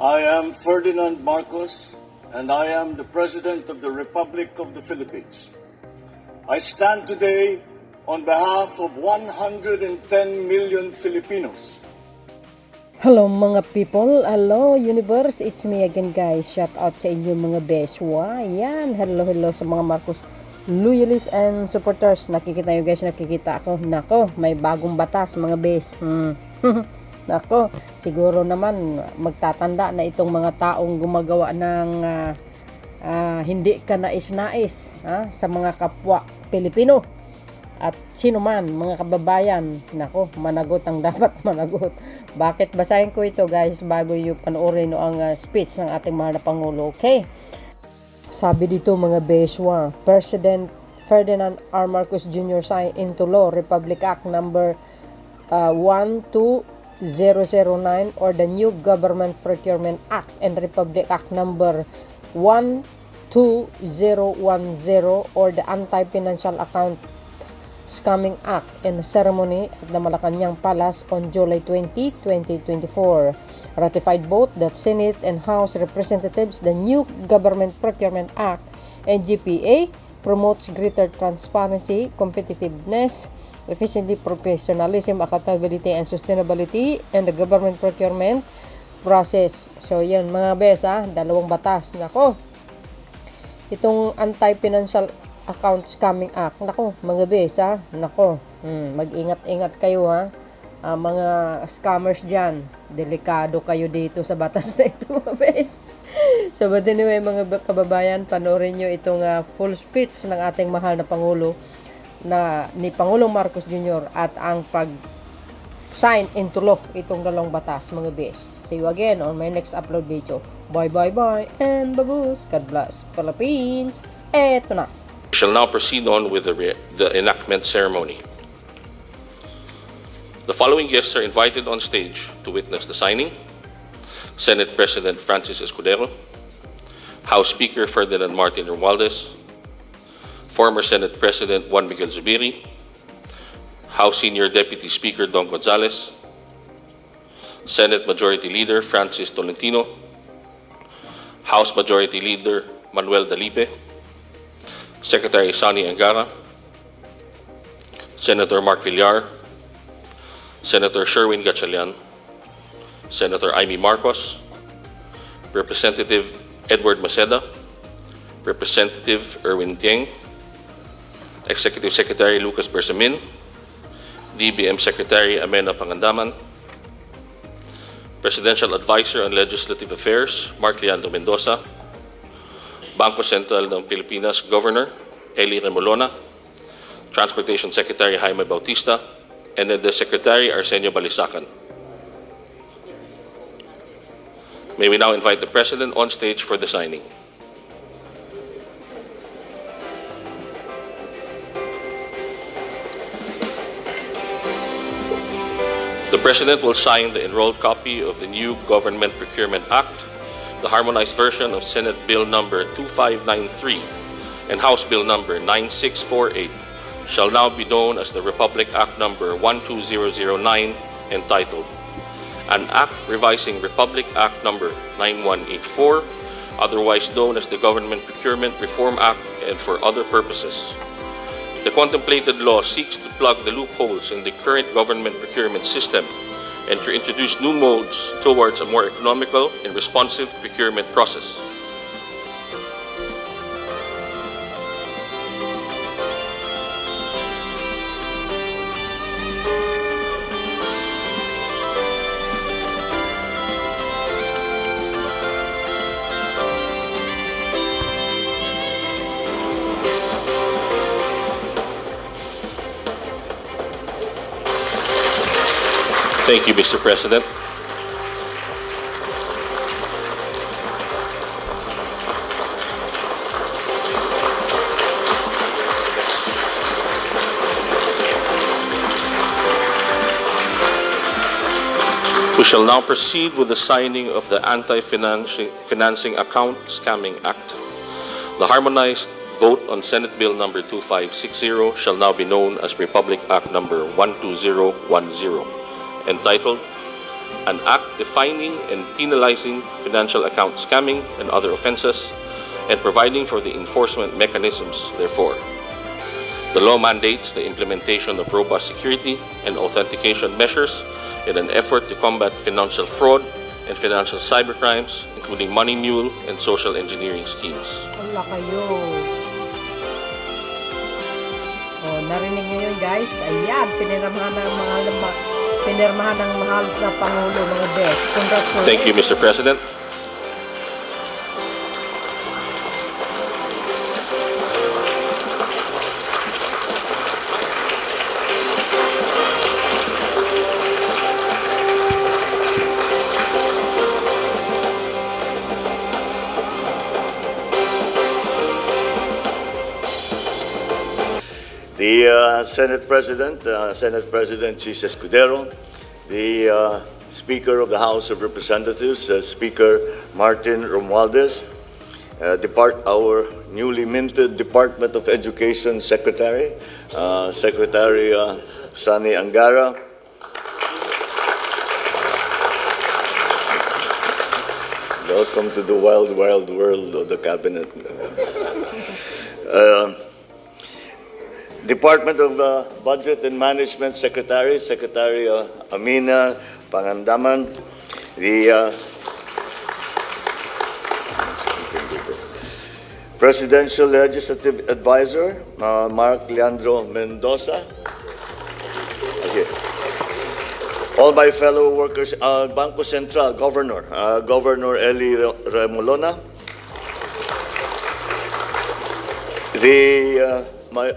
I am Ferdinand Marcos, and I am the President of the Republic of the Philippines. I stand today on behalf of 110 million Filipinos. Hello mga people, hello universe, it's me again guys. Shout out sa inyo mga beswa. Yan, hello sa mga Marcos loyalists and supporters. Nakikita nyo guys, nakikita ako. Nako, may bagong batas mga bes. Nako, siguro naman magtatanda na itong mga taong gumagawa ng hindi ka nais-nais sa mga kapwa Pilipino. At sino man, mga kababayan, nako, managot ang dapat managot. Bakit basahin ko ito guys bago yung panoorin ang speech ng ating mahal na Pangulo, okay? Sabi dito mga beswa, President Ferdinand R. Marcos Jr. signed into law Republic Act number 12009 or the new Government Procurement Act and Republic Act number 12010 or the Anti-Financial Account Scamming Act in a ceremony at the Malacanang Palace on July 20, 2024. Ratified both the Senate and House Representatives. The new Government Procurement Act (NGPA) promotes greater transparency, competitiveness, efficiency, professionalism, accountability, and sustainability in the government procurement process. So yan mga bes, dalawang batas. Nako, itong Anti-Financial Account Scamming Act, nako mga bes, nako, mag-ingat-ingat kayo mga scammers dyan, delikado kayo dito sa batas na ito mga bes. So but anyway mga kababayan, panoorin nyo itong full speech ng ating mahal na Pangulo ni Pangulong Marcos Jr. at ang pag-sign into law itong dalawang batas mga bes. See you again on my next upload video. Bye and babush. God bless Philippines. Eto na. We shall now proceed on with the enactment ceremony. The following guests are invited on stage to witness the signing: Senate President Francis Escudero, House Speaker Ferdinand Martin Romualdez, former Senate President Juan Miguel Zubiri, House Senior Deputy Speaker Don Gonzales, Senate Majority Leader Francis Tolentino, House Majority Leader Manuel Dalipe, Secretary Sani Angara, Senator Mark Villar, Senator Sherwin Gatchalian, Senator Amy Marcos, Representative Edward Maceda, Representative Erwin Tieng, Executive Secretary Lucas Bersamin, DBM Secretary Amena Pangandaman, Presidential Advisor on Legislative Affairs Mark Leandro Mendoza, Bangko Sentral ng Pilipinas Governor Eli Remolona, Transportation Secretary Jaime Bautista, and the Secretary Arsenio Balisacan. May we now invite the President on stage for the signing. The President will sign the enrolled copy of the new Government Procurement Act, the harmonized version of Senate Bill number 2593 and House Bill number 9648 shall now be known as the Republic Act number 12009, entitled An Act Revising Republic Act number 9184, otherwise known as the Government Procurement Reform Act, and for other purposes. The contemplated law seeks to plug the loopholes in the current government procurement system and to introduce new modes towards a more economical and responsive procurement process. Thank you, Mr. President. We shall now proceed with the signing of the Anti-Financing Account Scamming Act. The harmonized vote on Senate Bill number 2560 shall now be known as Republic Act number 12010, entitled an act defining and penalizing financial account scamming and other offenses, and providing for the enforcement mechanisms therefore. The law mandates the implementation of robust security and authentication measures in an effort to combat financial fraud and financial cybercrimes, including money mule and social engineering schemes. Wala kayo. Narinig nyo yun, guys. Ayan, pinirmahan ng mahal na Pangulo, mga best. Congratulations. Thank you, Mr. President. The Senate President Chis Escudero, the Speaker of the House of Representatives, Speaker Martin Romualdez, our newly minted Department of Education Secretary, Secretary Sani Angara, welcome to the wild, wild world of the Cabinet. Department of Budget and Management Secretary, Secretary Amina Pangandaman, the Presidential Legislative Advisor, Mark Leandro Mendoza. Okay. All my fellow workers, Bangko Sentral, Governor, Governor Eli Remolona,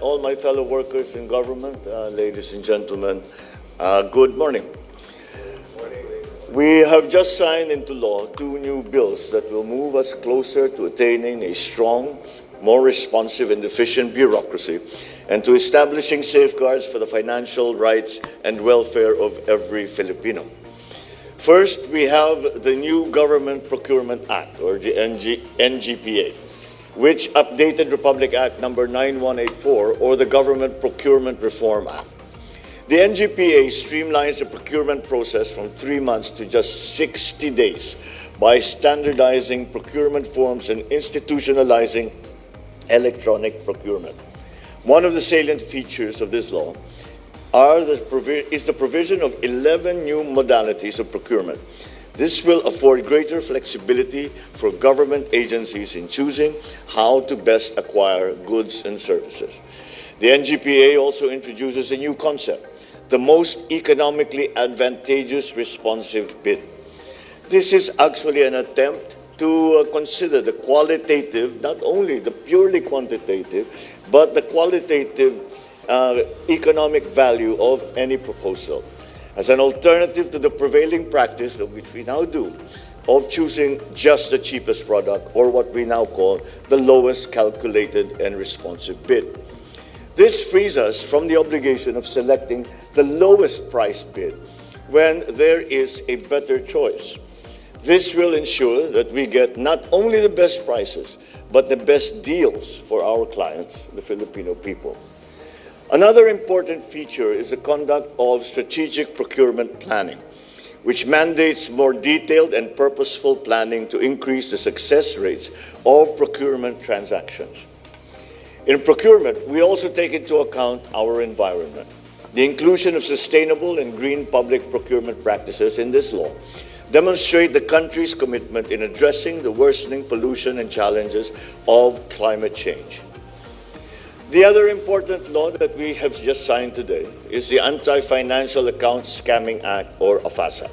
all my fellow workers in government, ladies and gentlemen, good morning. We have just signed into law 2 new bills that will move us closer to attaining a strong, more responsive and efficient bureaucracy and to establishing safeguards for the financial rights and welfare of every Filipino. First, we have the new Government Procurement Act, or the NGPA, which updated Republic Act number 9184, or the Government Procurement Reform Act. The NGPA streamlines the procurement process from 3 months to just 60 days by standardizing procurement forms and institutionalizing electronic procurement. One of the salient features of this law is the provision of 11 new modalities of procurement. This will afford greater flexibility for government agencies in choosing how to best acquire goods and services. The NGPA also introduces a new concept, the most economically advantageous responsive bid. This is actually an attempt to consider the qualitative, not only the purely quantitative, but the qualitative economic value of any proposal, as an alternative to the prevailing practice of which we now do, of choosing just the cheapest product, or what we now call the lowest calculated and responsive bid. This frees us from the obligation of selecting the lowest price bid when there is a better choice. This will ensure that we get not only the best prices, but the best deals for our clients, the Filipino people. Another important feature is the conduct of strategic procurement planning, which mandates more detailed and purposeful planning to increase the success rates of procurement transactions. In procurement, we also take into account our environment. The inclusion of sustainable and green public procurement practices in this law demonstrate the country's commitment in addressing the worsening pollution and challenges of climate change. The other important law that we have just signed today is the Anti-Financial Account Scamming Act, or AFASA.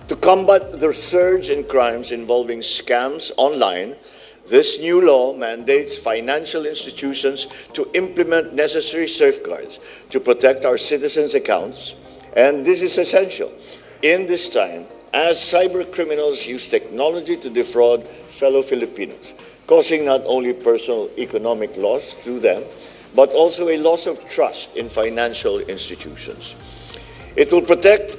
To combat the surge in crimes involving scams online, this new law mandates financial institutions to implement necessary safeguards to protect our citizens' accounts, and this is essential in this time as cyber criminals use technology to defraud fellow Filipinos, causing not only personal economic loss to them, but also a loss of trust in financial institutions. It will protect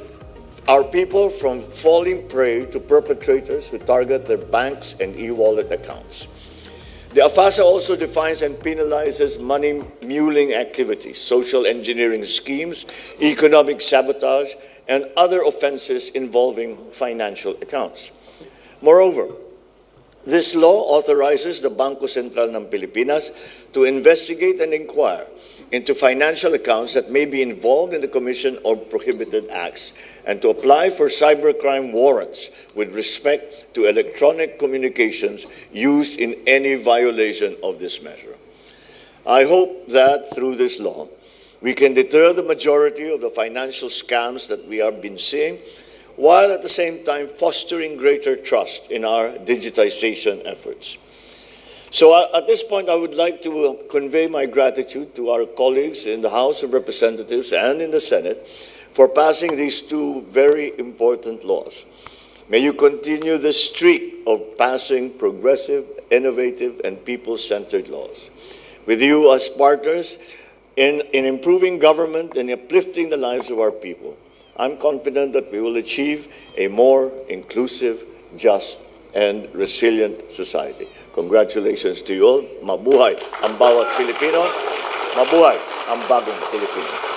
our people from falling prey to perpetrators who target their banks and e-wallet accounts. The AFASA also defines and penalizes money muling activities, social engineering schemes, economic sabotage, and other offenses involving financial accounts. Moreover, this law authorizes the Bangko Sentral ng Pilipinas to investigate and inquire into financial accounts that may be involved in the commission of prohibited acts and to apply for cybercrime warrants with respect to electronic communications used in any violation of this measure. I hope that through this law, we can deter the majority of the financial scams that we have been seeing, while at the same time fostering greater trust in our digitization efforts. So at this point, I would like to convey my gratitude to our colleagues in the House of Representatives and in the Senate for passing these two very important laws. May you continue the streak of passing progressive, innovative, and people-centered laws. With you as partners in improving government and uplifting the lives of our people, I'm confident that we will achieve a more inclusive, just, and resilient society. Congratulations to you all. Mabuhay ang bawat Pilipino. Mabuhay ang bagong Pilipino.